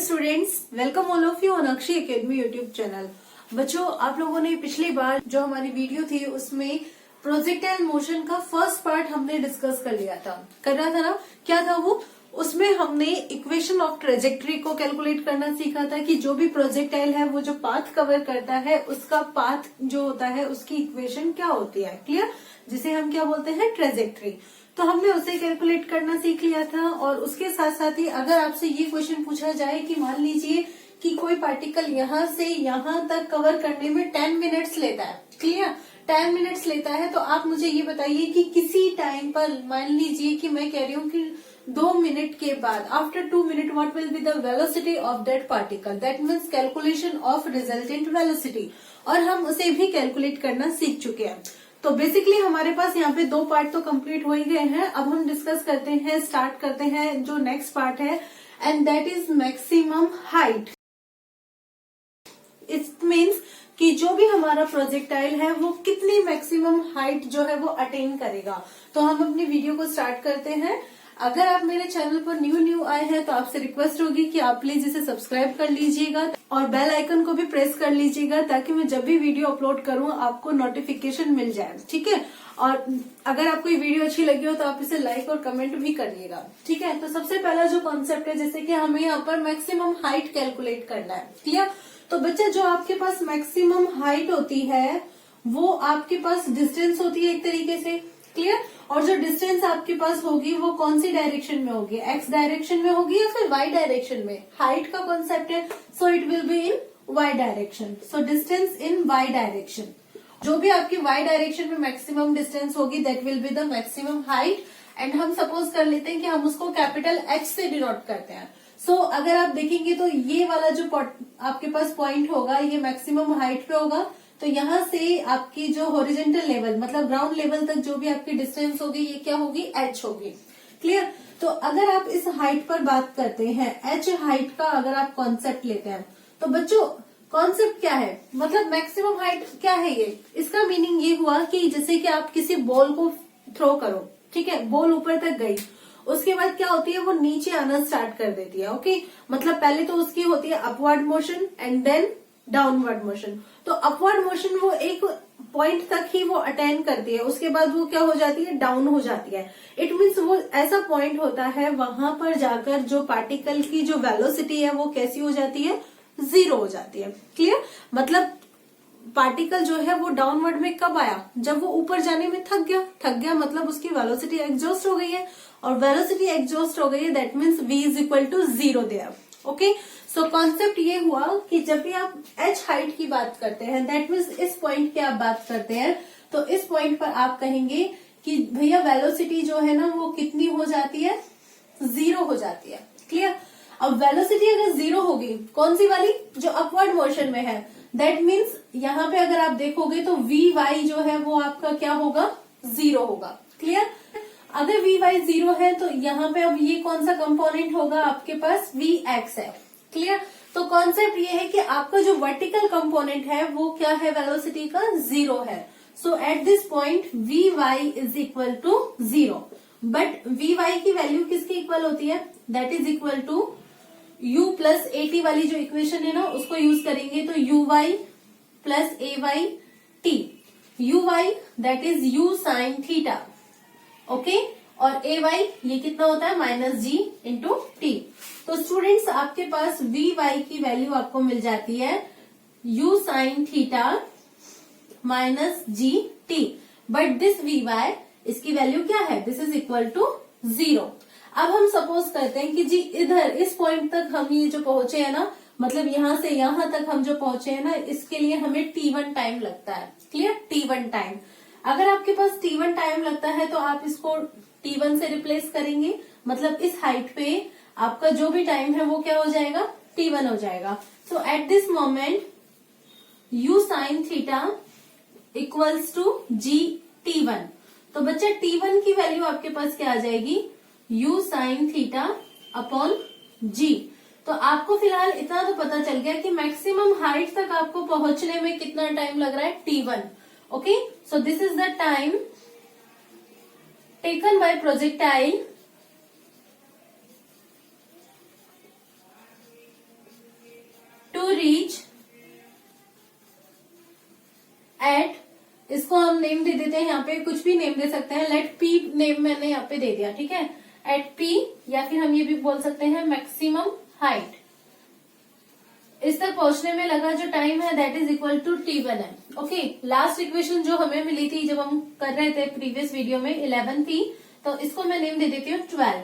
Students, welcome all of you on Akshay academy YouTube channel. बच्चों, आप लोगों ने पिछली बार जो हमारी वीडियो थी उसमें प्रोजेक्टाइल मोशन का फर्स्ट पार्ट हमने डिस्कस कर लिया था, कर रहा था ना। क्या था वो? उसमें हमने इक्वेशन ऑफ ट्रेजेक्ट्री को कैलकुलेट करना सीखा था कि जो भी प्रोजेक्टाइल है वो जो पाथ कवर करता है उसका पाथ जो होता है उसकी इक्वेशन क्या होती है, क्लियर, जिसे हम क्या बोलते हैं, ट्रेजेक्ट्री। तो हमने उसे कैलकुलेट करना सीख लिया था। और उसके साथ साथ ही अगर आपसे ये क्वेश्चन पूछा जाए कि मान लीजिए कि कोई पार्टिकल यहाँ से यहाँ तक कवर करने में 10 मिनट्स लेता है, क्लियर, 10 मिनट्स लेता है, तो आप मुझे ये बताइए कि किसी टाइम पर, मान लीजिए कि मैं कह रही हूँ कि 2 मिनट के बाद, after 2 minute, what will be the velocity of that particle, that means calculation of resultant velocity. और हम उसे भी कैलकुलेट करना सीख चुके हैं। तो बेसिकली हमारे पास यहाँ पे 2 पार्ट तो कंप्लीट हो ही गए हैं। अब हम डिस्कस करते हैं, स्टार्ट करते हैं जो नेक्स्ट पार्ट है, and that is maximum height. It means कि जो भी हमारा प्रोजेक्टाइल है वो कितनी मैक्सिमम हाइट जो है वो अटेन करेगा। तो हम अपनी वीडियो को स्टार्ट करते हैं। अगर आप मेरे चैनल पर न्यू आए हैं तो आपसे रिक्वेस्ट होगी कि आप प्लीज इसे सब्सक्राइब कर लीजिएगा और बेल आइकन को भी प्रेस कर लीजिएगा ताकि मैं जब भी वीडियो अपलोड करूं आपको नोटिफिकेशन मिल जाए, ठीक है। और अगर आपको ये वीडियो अच्छी लगी हो तो आप इसे लाइक और कमेंट भी करिएगा, ठीक है। तो सबसे पहला जो कॉन्सेप्ट है, जैसे कि हमें यहाँ पर मैक्सिमम हाइट कैलकुलेट करना है, क्लियर। तो बच्चे, जो आपके पास मैक्सिमम हाइट होती है वो आपके पास डिस्टेंस होती है एक तरीके से, क्लियर। और जो डिस्टेंस आपके पास होगी वो कौन सी डायरेक्शन में होगी, एक्स डायरेक्शन में होगी या फिर वाई डायरेक्शन में। हाइट का कॉन्सेप्ट है, so it will be in Y direction. So distance in Y direction, जो भी आपकी वाई डायरेक्शन में मैक्सिमम डिस्टेंस होगी that will be the maximum height. And हम सपोज कर लेते हैं कि हम उसको कैपिटल एच से डिनोट करते हैं। सो अगर आप देखेंगे तो ये वाला जो आपके पास पॉइंट होगा ये मैक्सिमम हाइट पे होगा। तो यहाँ से आपकी जो हॉरिजॉन्टल लेवल मतलब ग्राउंड लेवल तक जो भी आपकी डिस्टेंस होगी ये क्या होगी, एच होगी, क्लियर। तो अगर आप इस हाइट पर बात करते हैं, एच हाइट का अगर आप कॉन्सेप्ट लेते हैं, तो बच्चों कॉन्सेप्ट क्या है, मतलब मैक्सिमम हाइट क्या है ये, इसका मीनिंग ये हुआ कि जैसे कि आप किसी बॉल को थ्रो करो, ठीक है, बॉल ऊपर तक गई, उसके बाद क्या होती है वो नीचे आना स्टार्ट कर देती है, ओके। मतलब पहले तो उसकी होती है upward motion and then downward motion. तो अपवर्ड मोशन वो एक पॉइंट तक ही वो अटेन करती है, उसके बाद वो क्या हो जाती है, डाउन हो जाती है। इट मीन्स वो ऐसा पॉइंट होता है वहां पर जाकर जो पार्टिकल की जो वेलोसिटी है वो कैसी हो जाती है, 0 हो जाती है, क्लियर। मतलब पार्टिकल जो है वो डाउनवर्ड में कब आया, जब वो ऊपर जाने में थक गया मतलब उसकी वेलोसिटी एग्जॉस्ट हो गई है। और वेलोसिटी एग्जॉस्ट हो गई है that means v is equal to 0 there, okay. So concept ये हुआ कि जब भी आप h हाइट की बात करते हैं दैट मीन्स इस पॉइंट की आप बात करते हैं, तो इस पॉइंट पर आप कहेंगे कि भैया वेलोसिटी जो है ना वो कितनी हो जाती है, 0 हो जाती है, क्लियर। अब वेलोसिटी अगर 0 होगी, कौन सी वाली, जो अपवर्ड मोशन में है, दैट मीन्स यहाँ पे अगर आप देखोगे तो vy जो है वो आपका क्या होगा, 0 होगा, क्लियर। अगर vy 0 है तो यहाँ पे अब ये कौन सा कंपोनेंट होगा आपके पास, vx है, क्लियर। तो कॉन्सेप्ट ये है कि आपका जो वर्टिकल कंपोनेंट है वो क्या है, वेलोसिटी का 0 है। So at this point vy is equal to 0, but vy की वैल्यू किसके इक्वल होती है, that is equal to u plus at वाली जो इक्वेशन है ना उसको यूज करेंगे तो uy plus ay t, uy that is u sine theta, okay. और ay ये कितना होता है, माइनस जी इंटू टी। तो स्टूडेंट्स आपके पास vy की वैल्यू आपको मिल जाती है u sine theta minus G T, but this vy इसकी वैल्यू क्या है, दिस इज इक्वल टू 0। अब हम सपोज करते हैं कि जी इधर इस पॉइंट तक हम ये जो पहुंचे हैं ना, मतलब यहां से यहां तक हम जो पहुंचे हैं ना, इसके लिए हमें t1 टाइम लगता है, क्लियर, t1 टाइम। अगर आपके पास t1 टाइम लगता है तो आप इसको t1 से रिप्लेस करेंगे, मतलब इस हाइट पे आपका जो भी टाइम है वो क्या हो जाएगा, t1 हो जाएगा। So at this moment u sine theta equals to g t1। तो बच्चा t1 की वैल्यू आपके पास क्या आ जाएगी, u sine theta upon g। तो आपको फिलहाल इतना तो पता चल गया कि मैक्सिमम हाइट तक आपको पहुंचने में कितना टाइम लग रहा है, t1, okay. So this is the time taken by projectile इसको हम नेम दे देते हैं, यहाँ पे कुछ भी नेम दे सकते हैं, लेट पी नेम मैंने यहाँ पे दे दिया, ठीक है, एट पी, या फिर हम ये भी बोल सकते हैं मैक्सिमम हाइट। इस तक पहुंचने में लगा जो टाइम है that is equal to T1 है। ओके, लास्ट इक्वेशन जो हमें मिली थी जब हम कर रहे थे प्रीवियस वीडियो में 11 थी, तो इसको मैं नेम दे देती हूँ 12।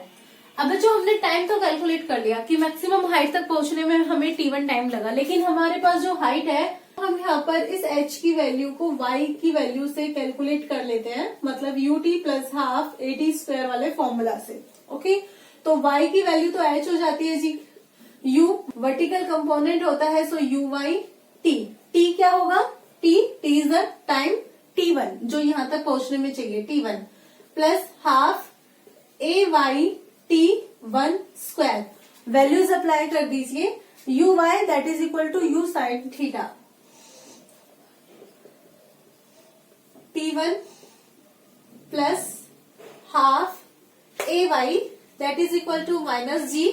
अब जो हमने टाइम तो कैलकुलेट कर लिया कि मैक्सिमम हाइट तक पहुंचने में हमें T1 टाइम लगा, लेकिन हमारे पास जो हाइट है हम यहाँ पर इस h की वैल्यू को y की वैल्यू से कैलकुलेट कर लेते हैं, मतलब ut plus half AT square वाले फॉर्मूला से। ओके, तो y की वैल्यू तो h हो जाती है जी, u वर्टिकल कंपोनेंट होता है, सो uy t क्या होगा, t is the time T1 जो यहाँ तक पहुंचने में चाहिए, T1 plus half ay T1 square, values apply कर दीजिए, uy that is equal to u sine theta, T1 plus half ay that is equal to minus g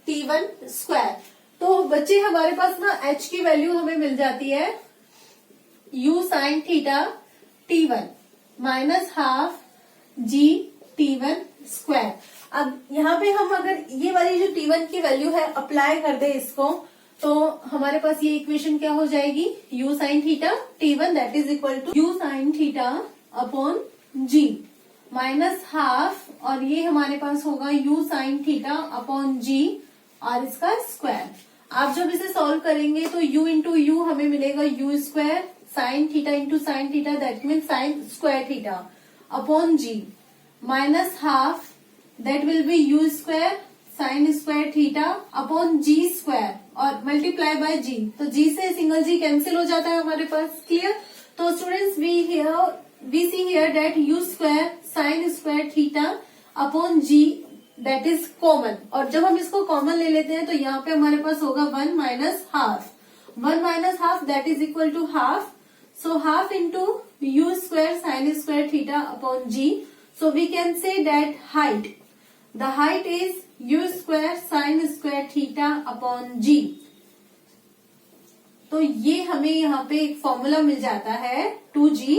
T1 square. तो बच्चे हमारे पास ना h की वैल्यू हमें मिल जाती है u sine theta T1 minus half g T1 square. अब यहाँ पे हम अगर ये वाली जो T1 की वैल्यू है अप्लाई कर दे इसको, तो हमारे पास ये इक्वेशन क्या हो जाएगी, u sine theta T1 that is equal to u sine theta upon g minus half, और ये हमारे पास होगा u sine theta upon g और इसका स्क्वायर। आप जब इसे सॉल्व करेंगे तो u इंटू यू हमें मिलेगा u square sine theta into sine theta that mean sine square theta upon g minus half that will be u square sine square theta upon g square और multiply by g, तो g से single g cancel हो जाता है हमारे पास। Clear? तो students we see here that u square sine square theta upon g that is common, और जब हम इसको कॉमन ले लेते हैं तो यहाँ पे हमारे पास होगा 1 minus half that is equal to half, so half into u square sine square theta upon g, so we can say that height, the height is u square sine square theta upon g। तो ये हमें यहाँ पे एक formula मिल जाता है 2g,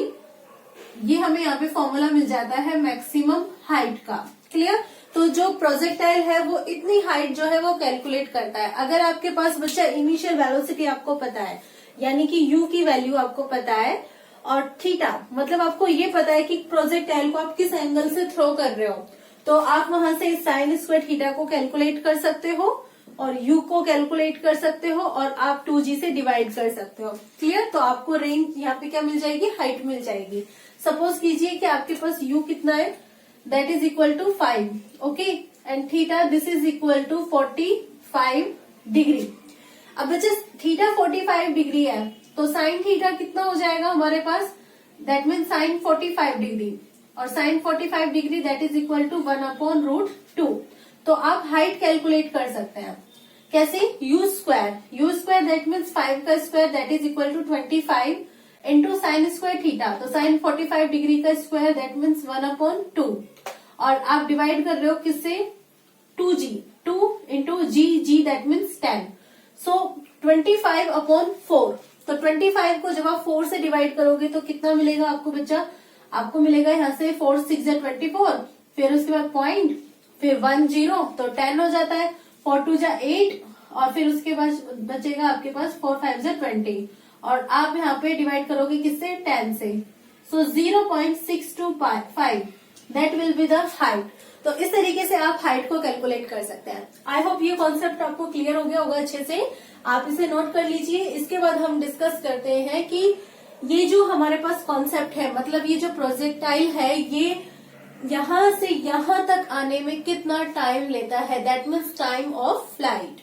ये हमें यहाँ पे फॉर्मूला मिल जाता है मैक्सिमम हाइट का। क्लियर? तो जो प्रोजेक्टाइल है वो इतनी हाइट जो है वो कैलकुलेट करता है। अगर आपके पास बच्चा इनिशियल वेलोसिटी आपको पता है, यानी कि u की वैल्यू आपको पता है, और थीटा मतलब आपको ये पता है कि प्रोजेक्टाइल को आप किस एंगल से थ्रो कर रहे हो, तो आप वहां से साइन स्क्वायर थीटा को कैलकुलेट कर सकते हो और u को कैलकुलेट कर सकते हो और आप 2g से डिवाइड कर सकते हो। क्लियर? तो आपको रेंज यहाँ पे क्या मिल जाएगी, हाइट मिल जाएगी। सपोज कीजिए कि आपके पास u कितना है, that is equal to 5, okay, and theta this is equal to 45 degree. अब बच्चे थीटा 45 डिग्री है तो साइन थीटा कितना हो जाएगा हमारे पास, दैट मीन साइन 45 डिग्री, और sine 45 degree that is equal to 1/√2। तो आप हाइट कैलकुलेट कर सकते हैं कैसे, u स्क्वायर दैट मीन्स 5 का square that is equal to 25 into sine square theta, तो साइन 45 डिग्री का स्क्वायर दैट मीन्स 1/2, और आप डिवाइड कर रहे हो किससे, 2g, 2 into g that means 10, सो 25/4। तो 25 को जब आप 4 से डिवाइड करोगे तो कितना मिलेगा आपको बच्चा, आपको मिलेगा यहाँ से 4 6 जा 24, फिर उसके बाद पॉइंट, फिर 1 0 तो 10 हो जाता है, 4 2 जा 8, और फिर उसके बाद बचेगा आपके पास 4 5 जा 20, और आप यहाँ पे डिवाइड करोगे किससे, 10 से, सो 0.625 that will be the height. तो इस तरीके से आप हाइट को कैलकुलेट कर सकते हैं। आई होप ये कॉन्सेप्ट आपको क्लियर हो गया होगा अच्छे से, आप इसे नोट कर लीजिए। इसके बाद हम डिस्कस करते हैं कि ये जो हमारे पास कॉन्सेप्ट है, मतलब ये जो प्रोजेक्टाइल है, ये यहां से यहां तक आने में कितना टाइम लेता है, that means time of flight.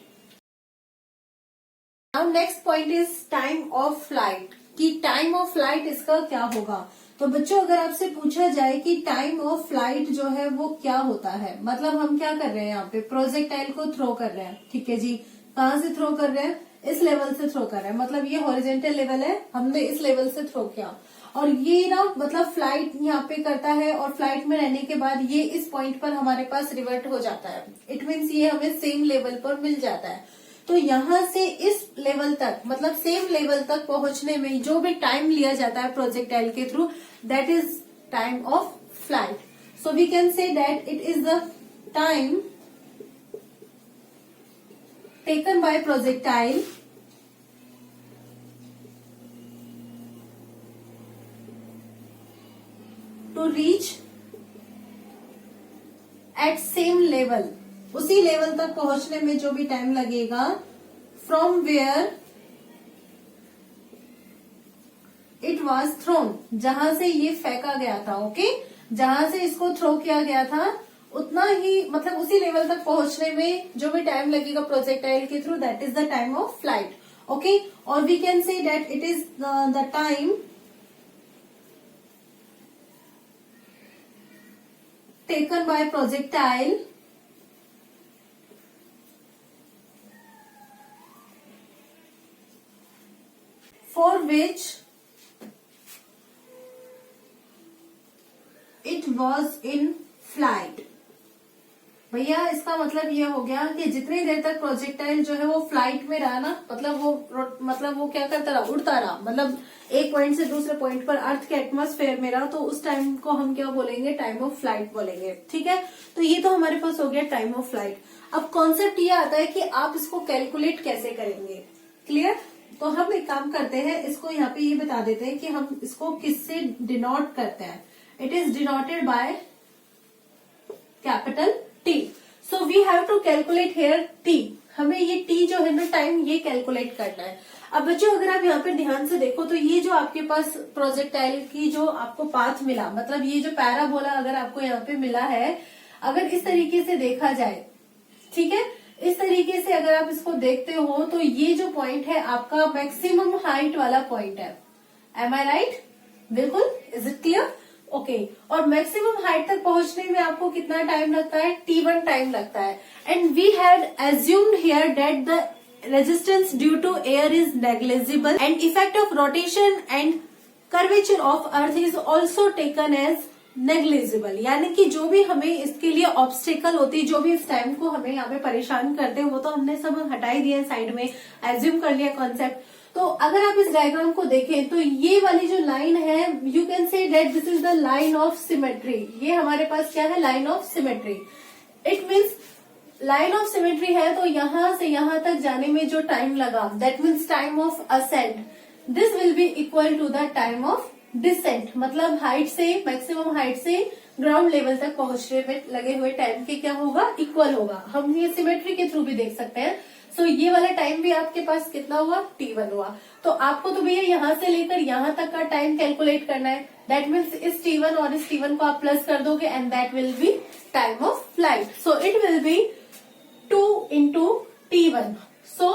Now next point is time of flight, कि टाइम ऑफ फ्लाइट इसका क्या होगा। तो बच्चों अगर आपसे पूछा जाए कि टाइम ऑफ फ्लाइट जो है वो क्या होता है, मतलब हम क्या कर रहे हैं यहाँ पे, प्रोजेक्टाइल को थ्रो कर रहे हैं, ठीक है जी, कहाँ से थ्रो कर रहे हैं, इस लेवल से थ्रो कर रहे हैं, मतलब ये हॉरिजेंटल लेवल है, हमने इस लेवल से थ्रो किया, और ये ना मतलब फ्लाइट यहाँ पे करता है, और फ्लाइट में रहने के बाद ये इस पॉइंट पर हमारे पास रिवर्ट हो जाता है, इट मीन्स ये हमें सेम लेवल पर मिल जाता है। तो यहाँ से इस लेवल तक, मतलब सेम लेवल तक पहुंचने में जो भी टाइम लिया जाता है प्रोजेक्टाइल के through, that is time of flight. So we can say that it is the time taken by projectile to reach at same level, उसी लेवल तक पहुंचने में जो भी टाइम लगेगा, from where it was thrown, जहां से ये फेंका गया था. ओके, जहां से इसको थ्रो किया गया था उतना ही, मतलब उसी लेवल तक पहुंचने में जो भी टाइम लगेगा प्रोजेक्टाइल के through, that is the time of flight. Okay, और we can say that it is the time taken by projectile for which it was in flight. भैया इसका मतलब ये हो गया कि जितनी देर तक प्रोजेक्टाइल जो है वो फ्लाइट में रहा ना, मतलब वो क्या करता रहा, उड़ता रहा, मतलब एक पॉइंट से दूसरे पॉइंट पर अर्थ के एटमॉस्फेयर में रहा, तो उस टाइम को हम क्या बोलेंगे, टाइम ऑफ फ्लाइट बोलेंगे. ठीक है, तो ये तो हमारे पास हो गया टाइम ऑफ फ्लाइट. अब कॉन्सेप्ट ये आता है कि आप इसको कैलकुलेट कैसे करेंगे. क्लियर? तो हम एक काम करते हैं, इसको यहाँ पे ये बता देते हैं कि हम इसको किससे डिनोट करते हैं. It is denoted by capital T. So we have to calculate here T. हमें ये T जो है ना टाइम, ये कैलकुलेट करना है. अब बच्चों अगर आप यहाँ पे ध्यान से देखो तो ये जो आपके पास प्रोजेक्टाइल की जो आपको पाथ मिला, मतलब ये जो पैराबोला अगर आपको यहाँ पे मिला है, अगर इस तरीके से देखा जाए, ठीक है, इस तरीके से अगर आप इसको देखते हो तो ये जो पॉइंट है आपका मैक्सिमम हाइट वाला पॉइंट है. M I right? बिल्कुल. Is it clear? ओके, और मैक्सिमम हाइट तक पहुंचने में आपको कितना टाइम लगता है, T1 टाइम लगता है. And we had assumed here that the resistance due to air is negligible and effect of rotation and curvature of earth is also taken as negligible. यानी कि जो भी हमें इसके लिए ऑब्स्टिकल होती है, जो भी इस टाइम को हमें यहाँ पे परेशान करते हैं, वो तो हमने सब हटा ही दिया साइड में, एज्यूम कर लिया कॉन्सेप्ट. तो अगर आप इस डायग्राम को देखें तो ये वाली जो लाइन है, you can say that this is the line of symmetry. ये हमारे पास क्या है, line of symmetry. It means line of symmetry है, तो यहां से यहां तक जाने में जो टाइम लगा, that means time of ascent, this will be equal to the time of descent. मतलब हाइट से, मैक्सिमम हाइट से ग्राउंड लेवल तक पहुंचने में लगे हुए टाइम के क्या होगा, इक्वल होगा. हम ये सिमेट्री के थ्रू भी देख सकते हैं. सो ये वाला टाइम भी आपके पास कितना हुआ, T1 हुआ. तो आपको तो भैया यहाँ से लेकर यहाँ तक का टाइम कैलकुलेट करना है. दैट मीन्स इस T1 और इस T1 को आप प्लस कर दोगे and that will B time of flight. So it will B 2 into T1. So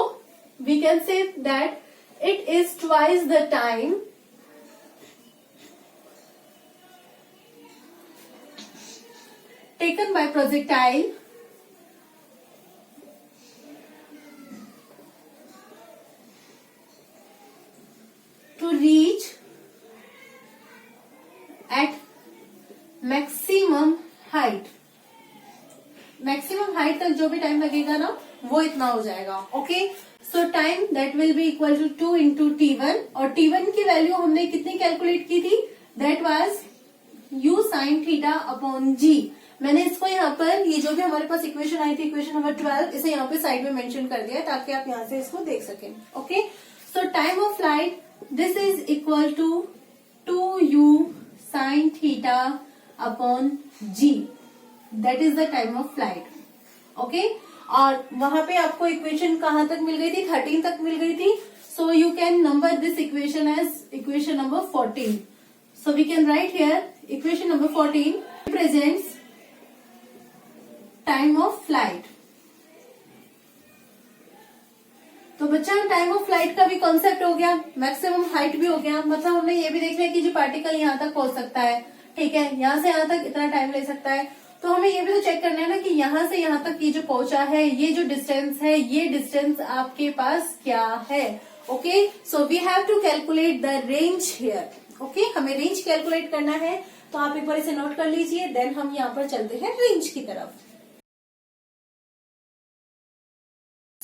we can say that it is twice the time taken by projectile to reach at maximum height. Maximum height तक जो भी time लगेगा ना, वो इतना हो जाएगा. Okay, so time that will be equal to 2 into T1. और T1 की वैल्यू हमने कितनी कैलकुलेट की थी, that was U sin theta upon G. मैंने इसको यहाँ पर, ये जो भी हमारे पास इक्वेशन आई थी, इक्वेशन नंबर 12, इसे यहाँ पे साइड में मेंशन कर दिया ताकि आप यहाँ से इसको देख सकें. Okay, so time of flight this is equal to 2U sin theta upon G. That is the time of flight. Okay, और वहां पे आपको इक्वेशन कहाँ तक मिल गई थी, 13 तक मिल गई थी. So you can number this equation as equation number 14. So we can write here equation number 14 represents time of flight. तो बच्चा टाइम ऑफ फ्लाइट का भी कॉन्सेप्ट हो गया, मैक्सिमम हाइट भी हो गया. मतलब हमने ये भी देख लिया कि जो पार्टिकल यहाँ तक पहुंच सकता है, ठीक है, यहाँ से यहाँ तक इतना टाइम ले सकता है. तो हमें ये भी तो चेक करना है ना कि यहाँ से यहाँ तक ये जो पहुंचा है, ये जो डिस्टेंस है, ये डिस्टेंस आपके पास क्या है. Okay, so we have to calculate the range here. Okay, हमें रेंज कैलकुलेट करना है, तो आप एक बार इसे नोट कर लीजिए. देन हम यहाँ पर चलते हैं रेंज की तरफ.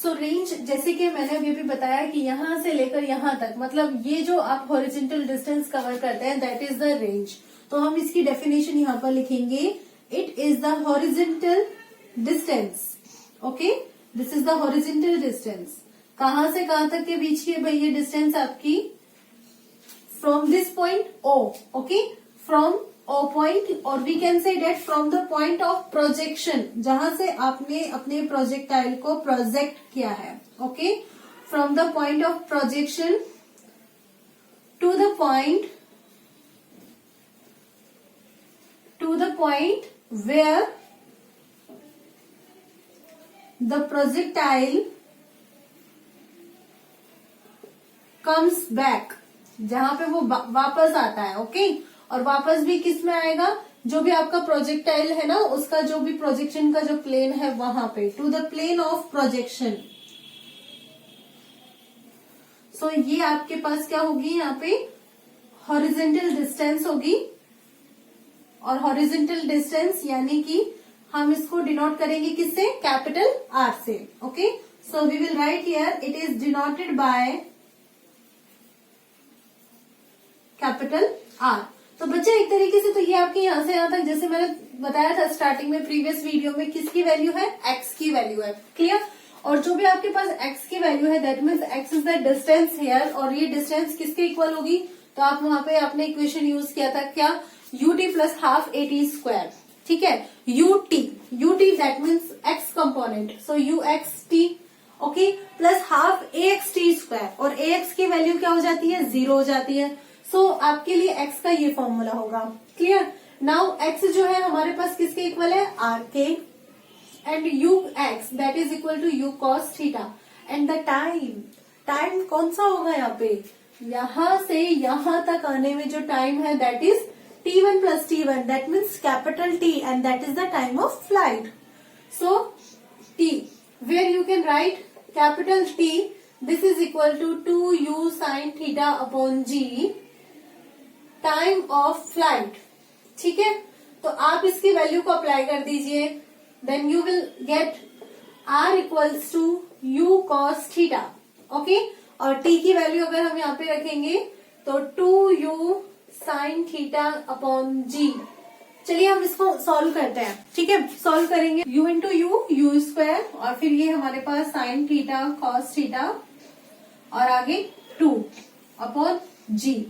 सो रेंज जैसे कि मैंने अभी भी बताया कि यहां से लेकर यहां तक, मतलब ये जो आप हॉरिजॉन्टल डिस्टेंस कवर करते हैं दैट इज द रेंज। तो हम इसकी डेफिनेशन यहां पर लिखेंगे, it is the horizontal distance. Okay, this is the horizontal distance. कहां से कहां तक के बीच की है भाई ये डिस्टेंस आपकी? From this point O, okay, from O point, और we can say that from the point of projection, जहां से आपने अपने प्रोजेक्टाइल को प्रोजेक्ट किया है। Okay, from the point of projection to the point where the projectile comes back, जहां पे वो वापस आता है। ओके, और वापस भी किस में आएगा? जो भी आपका प्रोजेक्टाइल है ना, उसका जो भी प्रोजेक्शन का जो प्लेन है वहां पे, to the plane of projection. So ये आपके पास क्या होगी यहाँ पे? हॉरिजॉन्टल डिस्टेंस होगी। और हॉरिजॉन्टल डिस्टेंस यानी कि हम इसको डिनोट करेंगे किससे? कैपिटल आर से। Okay, so we will write here it is denoted by capital R. तो बच्चे एक तरीके से तो ये आपके यहां से यहां तक, जैसे मैंने बताया था स्टार्टिंग में प्रीवियस वीडियो में, किसकी वैल्यू है? एक्स की वैल्यू है। क्लियर? और जो भी आपके पास एक्स की वैल्यू है that means x is the distance here, और ये डिस्टेंस किसके इक्वल होगी? तो आप वहां पे आपने इक्वेशन यूज किया था क्या? UT plus half eighty square. ठीक है, UT that means x component, so you x T, okay, plus half A x T square, और ए एक्स की वैल्यू क्या हो जाती है? 0 हो जाती है। सो आपके लिए x का ये फॉर्मूला होगा। क्लियर? नाउ x जो है हमारे पास किसके इक्वल है? r के, and u x that is equal to u cos theta, and the time कौन सा होगा यहाँ पे? यहां से यहां तक आने में जो टाइम है that is t1 plus t1, that means capital T, and that is the time of flight. So t, where you can write capital T, this is equal to 2u sine theta upon g, time of flight. ठीक है, तो आप इसकी value को apply कर दीजिए, then you will get r equals to u cos theta. Okay, और t की वैल्यू अगर हम यहाँ पे रखेंगे तो 2u sine theta upon g। चलिए हम इसको सॉल्व करते हैं। ठीक है, सॉल्व करेंगे u इंटू यू स्क्वायर, और फिर ये हमारे पास साइन थीटा कॉस थीटा, और आगे 2 upon g।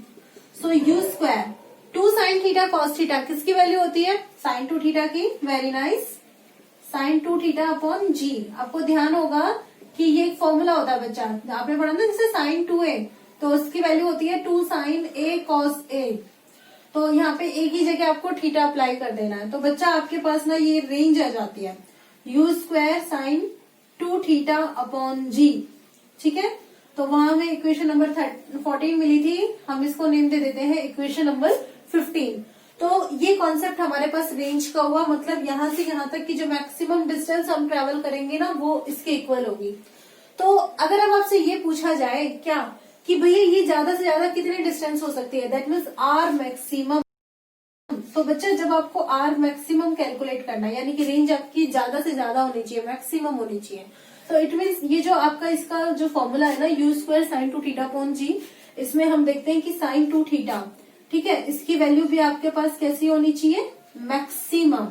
So u square 2 sine theta cos theta किसकी वैल्यू होती है? साइन 2 थीटा की। Very nice, sine 2 theta upon g. आपको ध्यान होगा कि ये एक फॉर्मूला होता है बच्चा, आपने पढ़ा ना, जैसे साइन 2a, तो उसकी वैल्यू होती है 2 साइन a कॉस a। तो यहाँ पे एक ही जगह आपको थीटा अप्लाई कर देना है। तो बच्चा आपके पास ना ये रेंज आ जाती है, u square sine 2 theta upon g. ठीक है, तो वहां हमें इक्वेशन नंबर 14 मिली थी, हम इसको नेम दे देते हैं इक्वेशन नंबर 15। तो ये कॉन्सेप्ट हमारे पास रेंज का हुआ, मतलब यहां से यहां तक की जो मैक्सिमम डिस्टेंस हम ट्रेवल करेंगे ना वो इसके इक्वल होगी। तो अगर अब आपसे ये पूछा जाए क्या कि भैया ये ज्यादा से ज्यादा कितनी डिस्टेंस हो सकती है, दैट मीन्स आर मैक्सिमम, तो बच्चा जब आपको आर मैक्सिमम कैलकुलेट करना है, यानी कि रेंज आपकी ज्यादा से ज्यादा होनी चाहिए, मैक्सिमम होनी चाहिए, तो इट मीन्स ये जो आपका इसका जो फॉर्मूला है ना, u square sine 2 theta upon g, इसमें हम देखते हैं कि साइन 2 थीटा, ठीक है, इसकी वैल्यू भी आपके पास कैसी होनी चाहिए? मैक्सिमम।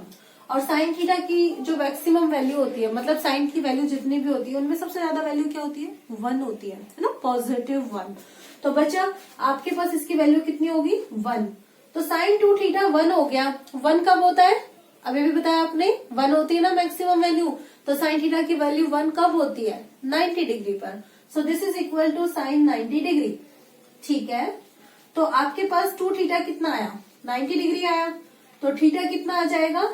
और साइन थीटा की जो मैक्सिमम वैल्यू होती है, मतलब साइन की वैल्यू जितनी भी होती है उनमें सबसे ज्यादा वैल्यू क्या होती है? 1 होती है ना, पॉजिटिव 1। तो बच्चा आपके पास इसकी वैल्यू कितनी होगी? 1। तो साइन 2 थीटा 1 हो गया। 1 कब होता है? अभी भी बताया आपने, 1 होती है ना मैक्सिमम वैल्यू। तो साइन थीटा की वैल्यू 1 कब होती है? 90 डिग्री पर। So this is equal to sine 90 degree. ठीक है, तो आपके पास 2 थीटा कितना आया? 90 डिग्री आया। तो थीटा कितना आ जाएगा?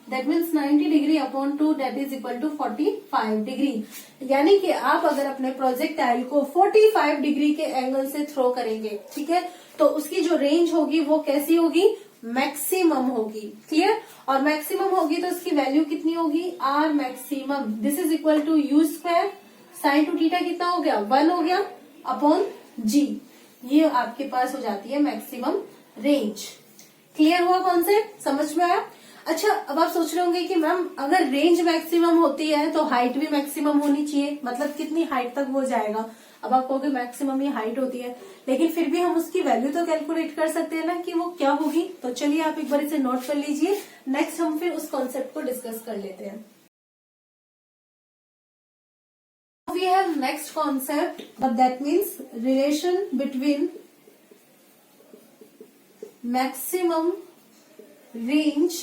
That means 90 degree upon 2 that is equal to 45 degree. यानी कि आप अगर अपने प्रोजेक्टाइल को 45 डिग्री के एंगल से थ्रो करेंगे, ठीक है, तो उसकी जो रेंज होगी वो कैसी होगी? मैक्सिमम होगी। क्लियर? और मैक्सिमम होगी तो इसकी वैल्यू कितनी होगी? R maximum. This is equal to U square sine 2 theta कितना हो गया? 1 हो गया अपॉन जी। ये आपके पास हो जाती है मैक्सिमम रेंज। क्लियर हुआ कॉन्सेप्ट? समझ में आया? अच्छा, अब आप सोच रहे होंगे कि मैम अगर रेंज मैक्सिमम होती है तो हाइट भी मैक्सिमम होनी चाहिए, मतलब कितनी हाइट तक वो जाएगा। अब आप कहोगे मैक्सिमम ही हाइट होती है, लेकिन फिर भी हम उसकी वैल्यू तो कैलकुलेट कर सकते हैं ना कि वो क्या होगी। तो चलिए आप एक बार इसे नोट कर लीजिए, नेक्स्ट हम फिर उस कॉन्सेप्ट को डिस्कस कर लेते हैं। We have next concept, but that means relation between maximum range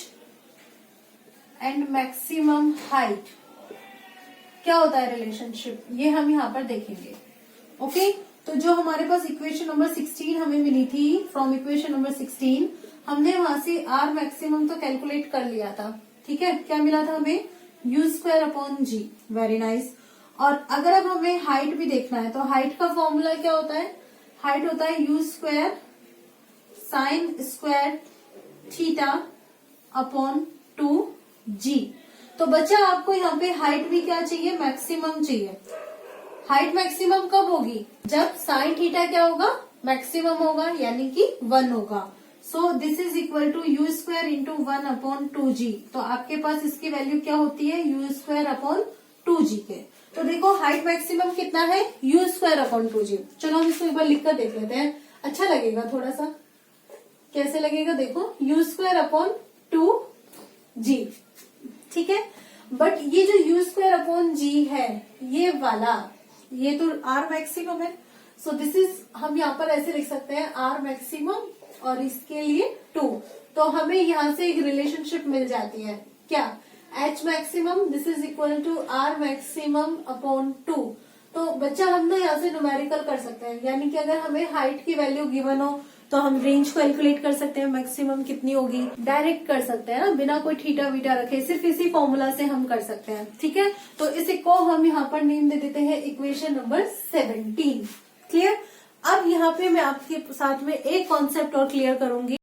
and maximum height। क्या होता है रिलेशनशिप, ये हम यहाँ पर देखेंगे। ओके, तो जो हमारे पास इक्वेशन नंबर 16 हमें मिली थी, फ्रॉम इक्वेशन नंबर 16 हमने वहां से आर मैक्सिमम तो कैलकुलेट कर लिया था। ठीक है, क्या मिला था हमें, U square upon G. Very nice. और अगर अब हमें हाइट भी देखना है तो हाइट का फॉर्मूला क्या होता है, हाइट होता है u square sine square theta upon 2g। तो बच्चा आपको यहाँ पे हाइट भी क्या चाहिए, मैक्सिमम चाहिए। हाइट मैक्सिमम कब होगी, जब साइन थीटा क्या होगा, मैक्सिमम होगा, यानी कि 1 होगा। So this is equal to U square into 1 upon 2g। तो आपके पास इसकी वैल्यू क्या होती है, यू स्क्वायर अपॉन 2g के। तो देखो हाइट मैक्सिमम कितना है, यू स्क्वायर अपॉन 2g। चलो हम इसको एक बार लिख कर देख लेते हैं, अच्छा लगेगा थोड़ा सा। कैसे लगेगा, देखो यू स्क्वायर अपॉन 2g। ठीक है, बट ये जो यू स्क्वायर अपॉन जी है, ये वाला, ये तो आर मैक्सिमम है। सो दिस इज, हम यहाँ पर ऐसे लिख सकते हैं आर मैक्सिमम और इसके लिए 2। तो हमें यहाँ से एक रिलेशनशिप मिल जाती है, क्या, H maximum this is equal to R maximum upon 2। तो बच्चा हम ना यहाँ से न्यूमेरिकल कर सकते हैं, यानी कि अगर हमें हाइट की वैल्यू गिवन हो तो हम रेंज को कैलकुलेट कर सकते हैं, मैक्सिमम कितनी होगी, डायरेक्ट कर सकते हैं ना, बिना कोई थीटा वीटा रखे, सिर्फ इसी फॉर्मूला से हम कर सकते हैं। ठीक है, तो इसी को हम यहाँ पर नेम दे देते हैं इक्वेशन नंबर 17। क्लियर। अब यहाँ पे मैं आपके साथ में एक कॉन्सेप्ट और क्लियर करूंगी।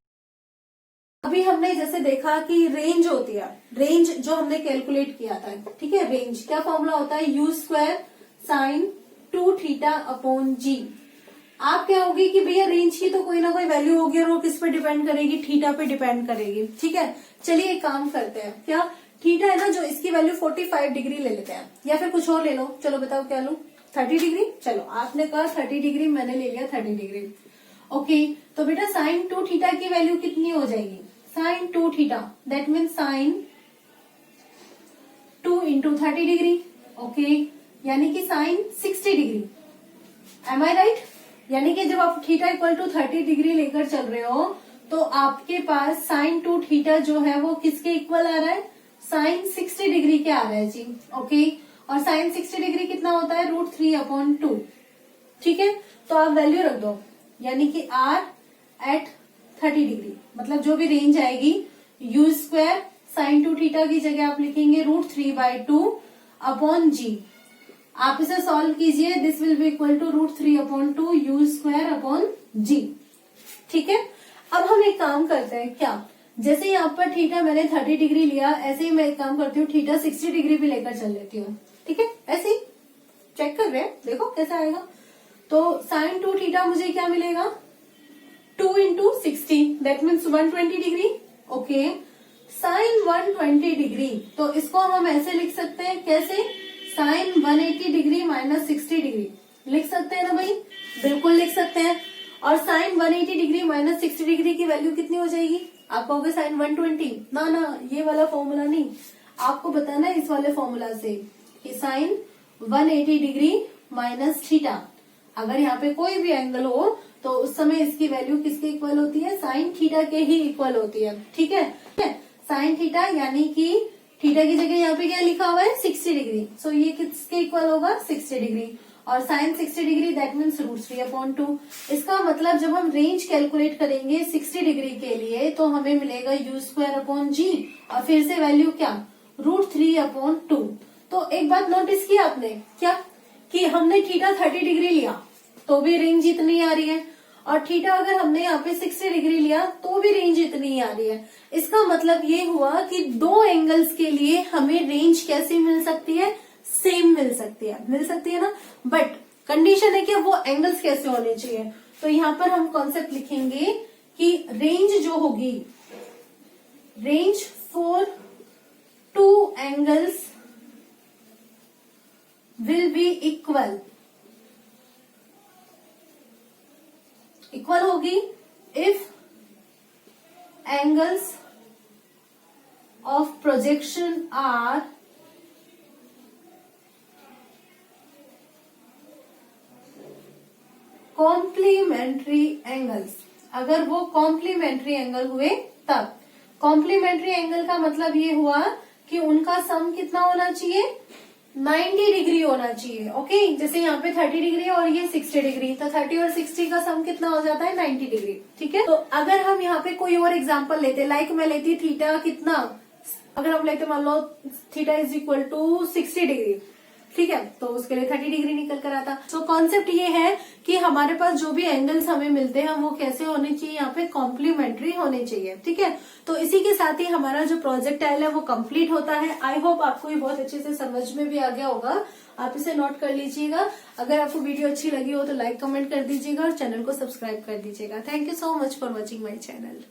अभी हमने जैसे देखा कि रेंज होती है, रेंज जो हमने कैलकुलेट किया था, ठीक है, रेंज क्या फॉर्मूला होता है, u square sine 2 theta upon g. आप क्या होगी कि भैया रेंज की तो कोई ना कोई वैल्यू होगी और वो किस पे डिपेंड करेगी, थीटा पे डिपेंड करेगी। ठीक है, चलिए एक काम करते हैं, क्या थीटा है ना जो, इसकी वैल्यू 45 डिग्री ले लेते हैं, या फिर कुछ और ले लो। चलो बताओ क्या लूं, 30 डिग्री। चलो आपने कहा 30 डिग्री, मैंने ले लिया 30 डिग्री। ओके, तो बेटा साइन 2 थीटा की वैल्यू कितनी हो जाएगी, sine 2 theta that mean sine 2 into 30 degree. Okay, यानी कि sine 60 degree. Am I right, यानी कि जब आप थीटा इक्वल टू 30 डिग्री लेकर चल रहे हो तो आपके पास साइन 2 थीटा जो है वो किसके इक्वल आ रहा है, साइन 60 डिग्री के आ रहा है जी। ओके, और साइन 60 डिग्री कितना होता है, √3 अपॉन 2। ठीक है, तो आप वैल्यू रख दो, यानी कि आर एट 30 डिग्री, मतलब जो भी रेंज आएगी, यू स्क्वायर साइन 2 थीटा की जगह आप लिखेंगे √3/2 अपॉन जी। आप इसे सॉल्व कीजिए, this will be equal to √3 upon 2 u square upon g. ठीक है, अब हम एक काम करते हैं, क्या, जैसे यहाँ पर थीटा मैंने 30 डिग्री लिया, ऐसे ही मैं एक काम करती हूँ, थीटा 60 डिग्री भी लेकर चल लेती हूँ। ठीक है, ऐसे ही चेक कर रहे हैं, देखो कैसा आएगा। तो साइन 2 थीटा मुझे क्या मिलेगा, 2 into 60 that means 120 degree. Okay, sine 120 degree, तो इसको हम ऐसे लिख सकते हैं, कैसे, साइन 180 डिग्री माइनस 60 डिग्री लिख सकते हैं ना भाई, बिल्कुल लिख सकते हैं। और साइन 180 डिग्री माइनस 60 डिग्री की वैल्यू कितनी हो जाएगी, आप कहोगे साइन 120, ना ये वाला फॉर्मूला नहीं, आपको बताना है इस वाले फॉर्मूला से कि साइन 180 डिग्री माइनस थीटा, अगर यहाँ पे कोई भी एंगल हो तो उस समय इसकी वैल्यू किसके इक्वल होती है, साइन थीटा के ही इक्वल होती है। ठीक है, साइन थीटा यानी कि थीटा की जगह यहाँ पे क्या लिखा हुआ है, 60 डिग्री। सो ये किसके इक्वल होगा, 60 डिग्री, और sine 60 degree that means √3 upon 2। इसका मतलब जब हम रेंज कैलकुलेट करेंगे 60 डिग्री के लिए तो हमें मिलेगा यू स्क्वायर अपॉन जी, और फिर से वैल्यू क्या, √3 अपॉन 2। तो एक बात नोटिस की आपने, क्या, कि हमने थीटा 30 डिग्री लिया तो भी रेंज इतनी आ रही है, और थीटा अगर हमने यहाँ पे 60 डिग्री लिया तो भी रेंज इतनी ही आ रही है। इसका मतलब ये हुआ कि दो एंगल्स के लिए हमें रेंज कैसी मिल सकती है, सेम मिल सकती है ना, बट कंडीशन है कि वो एंगल्स कैसे होने चाहिए। तो यहाँ पर हम कॉन्सेप्ट लिखेंगे कि रेंज जो होगी, range therefore two angles will be equal होगी if angles of projection are complementary angles. अगर वो कॉम्प्लीमेंट्री एंगल हुए तब। कॉम्प्लीमेंट्री एंगल का मतलब ये हुआ कि उनका सम कितना होना चाहिए, 90 डिग्री होना चाहिए। ओके, जैसे यहाँ पे 30 डिग्री और ये 60 डिग्री, तो 30 और 60 का सम कितना हो जाता है, 90 डिग्री। ठीक है, तो अगर हम यहाँ पे कोई और एग्जांपल लेते, लाइक मैं लेती थीटा कितना, अगर हम लेते मान लो theta is equal to 60 degree, ठीक है, तो उसके लिए 30 डिग्री निकल कर आता। तो कॉन्सेप्ट ये है कि हमारे पास जो भी एंगल्स हमें मिलते हैं वो कैसे होने चाहिए, यहाँ पे कॉम्प्लीमेंट्री होने चाहिए। ठीक है, तो इसी के साथ ही हमारा जो प्रोजेक्टाइल है वो कंप्लीट होता है। आई होप आपको ये बहुत अच्छे से समझ में भी आ गया होगा। आप इसे नोट कर लीजिएगा। अगर आपको वीडियो अच्छी लगी हो तो लाइक कमेंट कर दीजिएगा और चैनल को सब्सक्राइब कर दीजिएगा। Thank you so much for watching my channel.